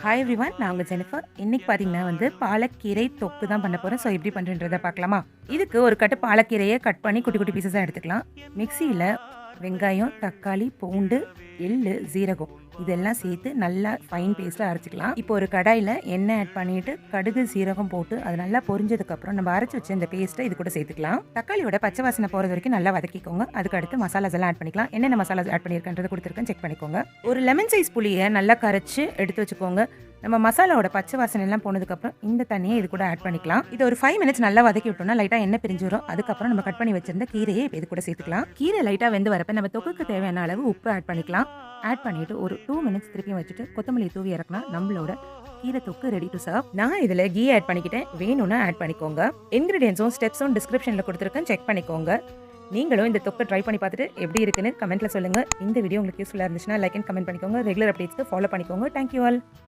Hi everyone, நான் உங்கள் Jennifer. இன்னைக்கு பார்த்தீங்கன்னா பாலக்கீரை தொக்கு தான் பண்ண போகிறேன். ஸோ எப்படி பண்ணுறன்றதை பார்க்கலாமா? இதுக்கு ஒரு கட்டு பாலக்கீரையை கட் பண்ணி குட்டி குட்டி பீசஸாக எடுத்துக்கலாம். மிக்சியில் வெங்காயம், தக்காளி, பூண்டு, எள்ளு, சீரகம் இதெல்லாம் சேர்த்து நல்லா ஃபைன் பேஸ்ட்டாக அரைச்சிக்கலாம். இப்போ ஒரு கடாயில் எண்ணெய் ஆட் பண்ணிவிட்டு கடுகு, சீரகம் போட்டு அது நல்லா பொரிஞ்சதுக்கப்புறம் நம்ம அரைச்சி வச்சு இந்த பேஸ்ட்டை இது கூட சேர்த்துக்கலாம். தக்காளியோட பச்சை வாசனை போகிறது வரைக்கும் நல்லா வதக்கிக்கோங்க. அதுக்கு அடுத்து மசாலாஸ் எல்லாம் ஆட் பண்ணிக்கலாம். என்னென்ன மசாலாஸ் ஆட் பண்ணியிருக்கேன்றதை கொடுத்துருக்கேன், செக் பண்ணிக்கோங்க. ஒரு லெமன் சைஸ் புளியை நல்லா கரைச்சி எடுத்து வச்சுக்கோங்க. நம்ம மசாலாவோட பச்சை வாசனை எல்லாம் போனதுக்கப்புறம் இந்த தண்ணியை இது கூட ஆட் பண்ணிக்கலாம். இது ஒரு 5 மினிட்ஸ் நல்லா வதக்கி விட்டோம்னா லைட்டாக எண்ணெய் பிரிஞ்சு வரும். அதுக்கப்புறம் நம்ம கட் பண்ணி வச்சிருந்த கீரையை இது கூட சேர்த்துக்கலாம். கீரை லைட்டாக வெந்து வரப்ப நம்ம தொக்குக்கு தேவையான அளவு உப்பு ஆட் பண்ணிக்கலாம். ஆட் பண்ணிட்டு ஒரு 2 மினிட்ஸ் திருப்பியும் வச்சுட்டு கொத்தமல்லி தூவி இறக்குனா நம்மளோட கீரை தொக்கு ரெடி டு சர்வ். நான் இதில் கீ ஆட் பண்ணிக்கிட்டேன், வேணும்னா ஆட் பண்ணிக்கோங்க. இன்கிரீடியன்ஸும் ஸ்டெப்ஸும் டிஸ்கிரிப்ஷனில் கொடுத்துருக்கேன், செக் பண்ணிக்கோங்க. நீங்களும் இந்த தொக்கை ட்ரை பண்ணி பார்த்துட்டு எப்படி இருக்குன்னு கமெண்ட்ல சொல்லுங்க. இந்த வீடியோ உங்களுக்கு யூஸ்ஃபுல்லாக இருந்துச்சுன்னா லைக் அண்ட் கமெண்ட் பண்ணிக்கோங்க. ரெகுலர் அப்டேட்ஸ்க்கு ஃபாலோ பண்ணிக்கோங்க. Thank you all.